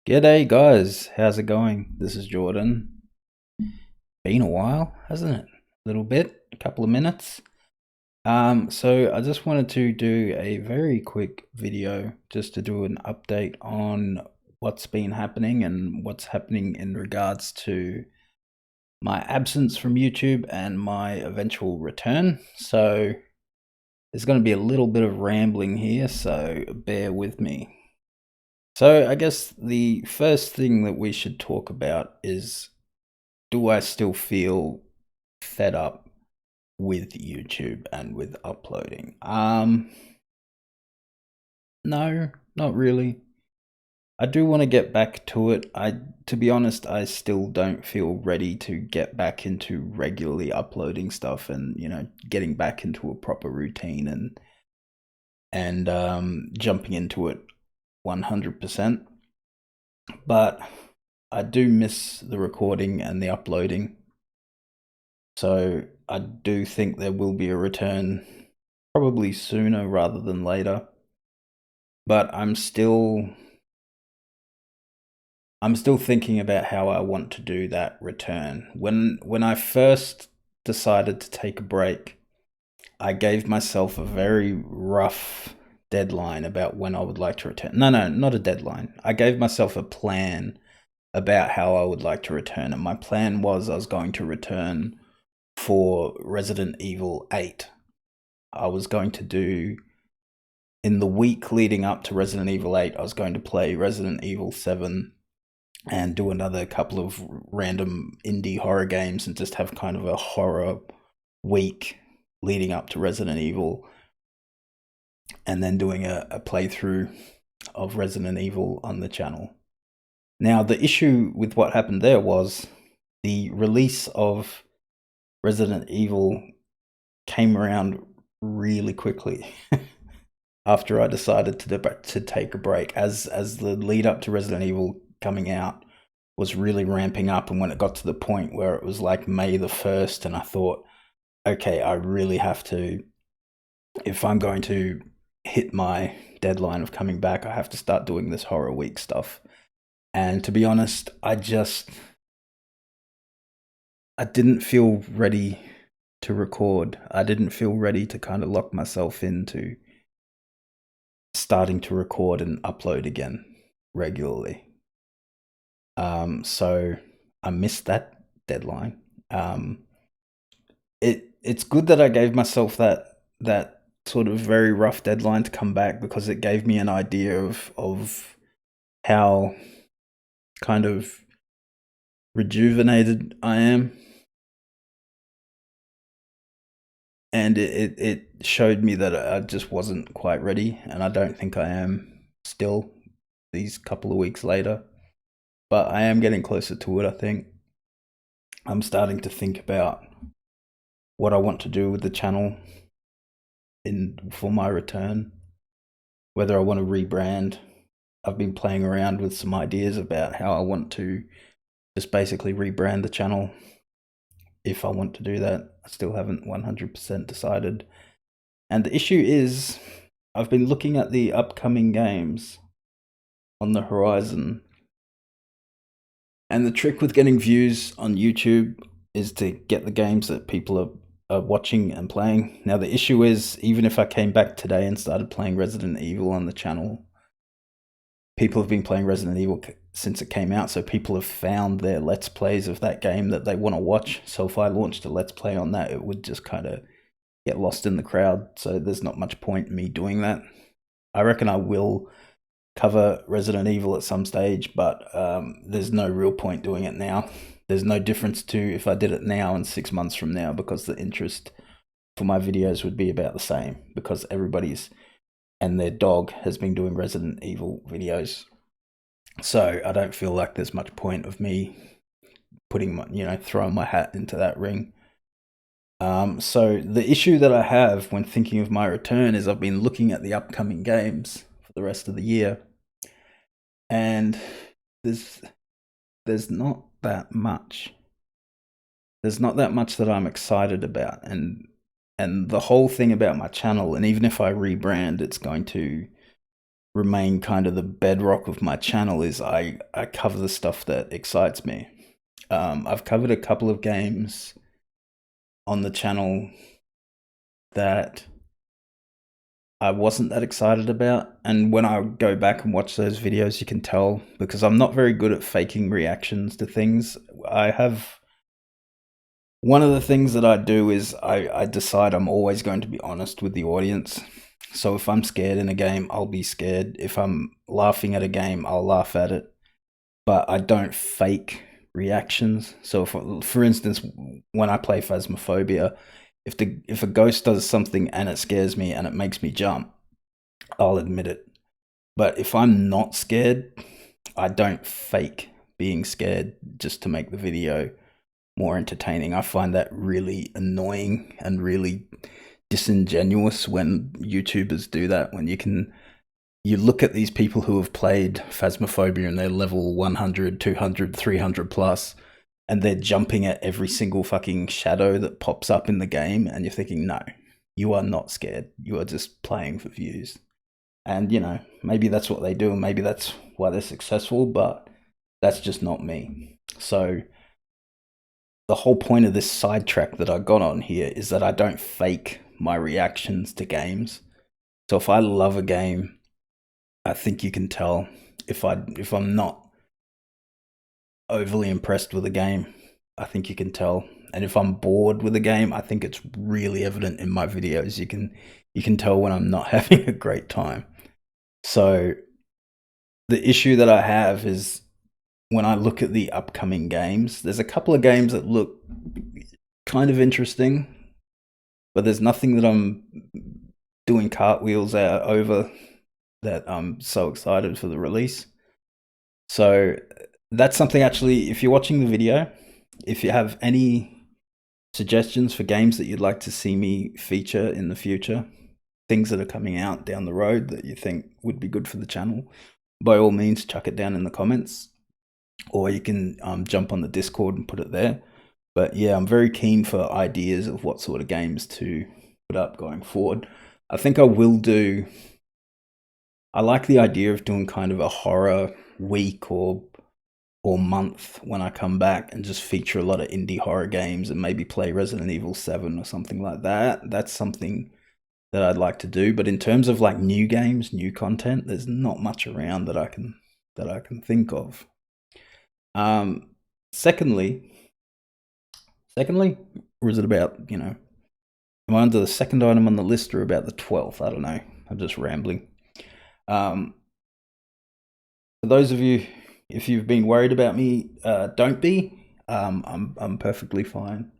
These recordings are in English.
G'day guys, how's it going? This is Jordan. Been a while, hasn't it? A little bit, a couple of minutes. So I just wanted to do a very quick video just to do an update on what's been happening and what's happening in regards to my absence from YouTube and my eventual return. So there's going to be a little bit of rambling here, so bear with me. So I guess the first thing that we should talk about is, do I still feel fed up with YouTube and with uploading? No, not really. I do want to get back to it. To be honest, I still don't feel ready to get back into regularly uploading stuff and, getting back into a proper routine and jumping into it 100%. But I do miss the recording and the uploading. So I do think there will be a return, probably sooner rather than later. But I'm still thinking about how I want to do that return. When I first decided to take a break, I gave myself a very rough deadline about when I would like to return. No, not a deadline. I gave myself a plan about how I would like to return, and my plan was I was going to return for Resident Evil 8. I was going to do, in the week leading up to Resident Evil 8, I was going to play Resident Evil 7 and do another couple of random indie horror games and just have kind of a horror week leading up to Resident Evil, and then doing a playthrough of Resident Evil on the channel. Now, the issue with what happened there was the release of Resident Evil came around really quickly after I decided to take a break, as the lead up to Resident Evil coming out was really ramping up, and when it got to the point where it was like May the 1st, and I thought, okay, I really have to, if I'm going to hit my deadline of coming back, I have to start doing this horror week stuff. And to be honest, I didn't feel ready to record. I didn't feel ready to kind of lock myself into starting to record and upload again regularly. So I missed that deadline. It's good that I gave myself that sort of very rough deadline to come back, because it gave me an idea of how kind of rejuvenated I am, and it showed me that I just wasn't quite ready, and I don't think I am still these couple of weeks later, but I am getting closer to it. I think I'm starting to think about what I want to do with the channel for my return, whether I want to rebrand. I've been playing around with some ideas about how I want to just basically rebrand the channel. If I want to do that, I still haven't 100% decided. And the issue is, I've been looking at the upcoming games on the horizon, and the trick with getting views on YouTube is to get the games that people are watching and playing. Now, the issue is, even if I came back today and started playing Resident Evil on the channel, people have been playing Resident Evil since it came out, so people have found their Let's Plays of that game that they want to watch. So if I launched a Let's Play on that, it would just kind of get lost in the crowd, so there's not much point in me doing that. I reckon I will cover Resident Evil at some stage, but there's no real point doing it now. There's no difference to if I did it now and 6 months from now, because the interest for my videos would be about the same, because everybody's and their dog has been doing Resident Evil videos. So I don't feel like there's much point of me throwing my hat into that ring. So the issue that I have when thinking of my return is, I've been looking at the upcoming games for the rest of the year, and there's not that much. There's not that much that I'm excited about, and the whole thing about my channel, and even if I rebrand, it's going to remain kind of the bedrock of my channel is I cover the stuff that excites me. I've covered a couple of games on the channel that I wasn't that excited about, and when I go back and watch those videos, you can tell, because I'm not very good at faking reactions to things. I have one of the things that I do is I decide I'm always going to be honest with the audience. So if I'm scared in a game, I'll be scared. If I'm laughing at a game, I'll laugh at it. But I don't fake reactions. So for instance, when I play Phasmophobia, if a ghost does something and it scares me and it makes me jump, I'll admit it. But if I'm not scared, I don't fake being scared just to make the video more entertaining. I find that really annoying and really disingenuous when YouTubers do that. When you look at these people who have played Phasmophobia and they're level 100, 200, 300 plus, and they're jumping at every single fucking shadow that pops up in the game, and you're thinking, no, you are not scared. You are just playing for views. And, you know, maybe that's what they do, and maybe that's why they're successful, but that's just not me. So the whole point of this sidetrack that I got on here is that I don't fake my reactions to games. So if I love a game, I think you can tell. If I'm not overly impressed with a game, I think you can tell. And if I'm bored with a game, I think it's really evident in my videos. You can tell when I'm not having a great time. So the issue that I have is when I look at the upcoming games, there's a couple of games that look kind of interesting, but there's nothing that I'm doing cartwheels over that I'm so excited for the release. So that's something, actually, if you're watching the video, if you have any suggestions for games that you'd like to see me feature in the future, things that are coming out down the road that you think would be good for the channel, by all means, chuck it down in the comments, or you can jump on the Discord and put it there. But yeah, I'm very keen for ideas of what sort of games to put up going forward. I think I will do, I like the idea of doing kind of a horror week or month when I come back, and just feature a lot of indie horror games and maybe play Resident Evil 7 or something like that. That's something that I'd like to do. But in terms of like new games, new content, there's not much around that I can think of. Secondly, or is it about, you know, am I under the second item on the list or about the 12th? I don't know. I'm just rambling. For those of you, if you've been worried about me, don't be. I'm perfectly fine.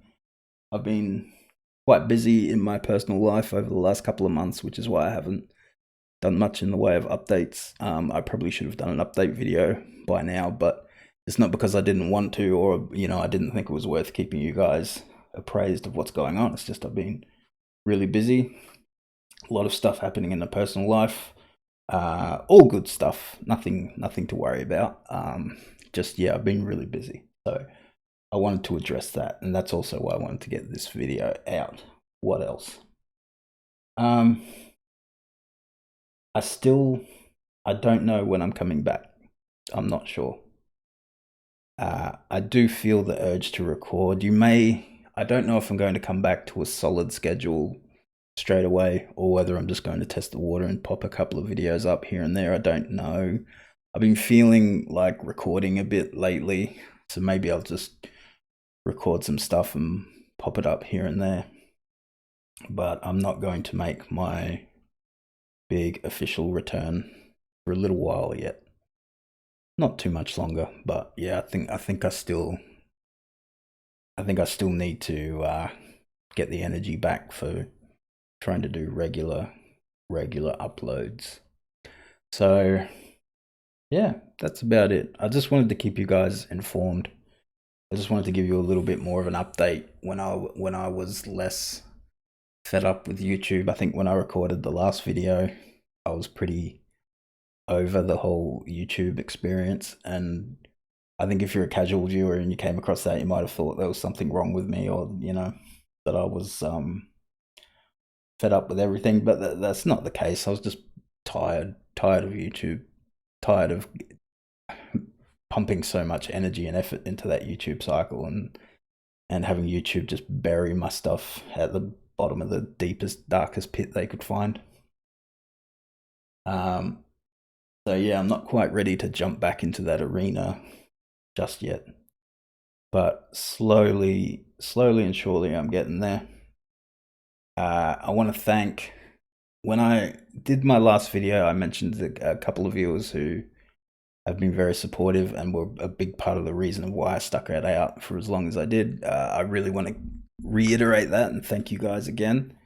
I've been quite busy in my personal life over the last couple of months, which is why I haven't done much in the way of updates. I probably should have done an update video by now, but it's not because I didn't want to, or, you know, I didn't think it was worth keeping you guys appraised of what's going on. It's just I've been really busy. A lot of stuff happening in the personal life. All good stuff. Nothing to worry about. Just, yeah, I've been really busy. So I wanted to address that, and that's also why I wanted to get this video out. What else? I don't know when I'm coming back. I'm not sure. I do feel the urge to record. I don't know if I'm going to come back to a solid schedule straight away, or whether I'm just going to test the water and pop a couple of videos up here and there. I don't know. I've been feeling like recording a bit lately, so maybe I'll just record some stuff and pop it up here and there. But I'm not going to make my big official return for a little while yet. Not too much longer, but yeah, I think I still need to get the energy back for trying to do regular uploads. So yeah, that's about it. I just wanted to keep you guys informed. I just wanted to give you a little bit more of an update when I was less fed up with YouTube. I think when I recorded the last video, I was pretty over the whole YouTube experience, and I think if you're a casual viewer and you came across that, you might have thought there was something wrong with me, or, you know, that I was fed up with everything. But that's not the case. I was just tired of YouTube, tired of pumping so much energy and effort into that YouTube cycle, and having YouTube just bury my stuff at the bottom of the deepest, darkest pit they could find. So yeah, I'm not quite ready to jump back into that arena just yet, but slowly and surely I'm getting there. I want to thank, when I did my last video, I mentioned a couple of viewers who have been very supportive and were a big part of the reason of why I stuck it out for as long as I did. I really want to reiterate that and thank you guys again.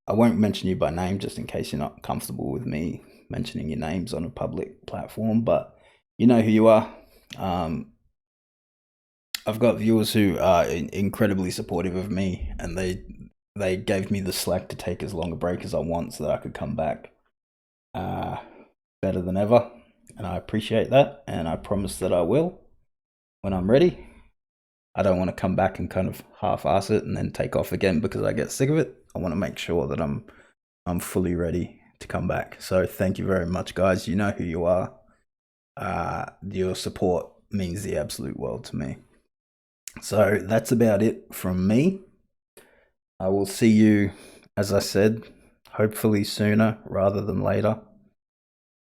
I won't mention you by name just in case you're not comfortable with me mentioning your names on a public platform, but you know who you are. I've got viewers who are incredibly supportive of me, and they gave me the slack to take as long a break as I want so that I could come back better than ever, and I appreciate that, and I promise that I will when I'm ready. I don't want to come back and kind of half-ass it and then take off again because I get sick of it. I want to make sure that I'm fully ready to come back. So thank you very much, guys. You know who you are. Your support means the absolute world to me. So that's about it from me. I will see you, as I said, hopefully sooner rather than later.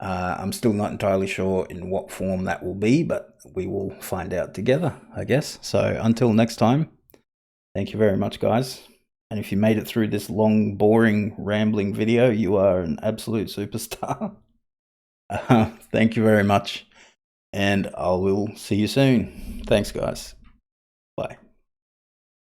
I'm still not entirely sure in what form that will be, but we will find out together, I guess. So until next time, thank you very much, guys. And if you made it through this long, boring, rambling video, you are an absolute superstar. Thank you very much, and I will see you soon. Thanks, guys. Bye.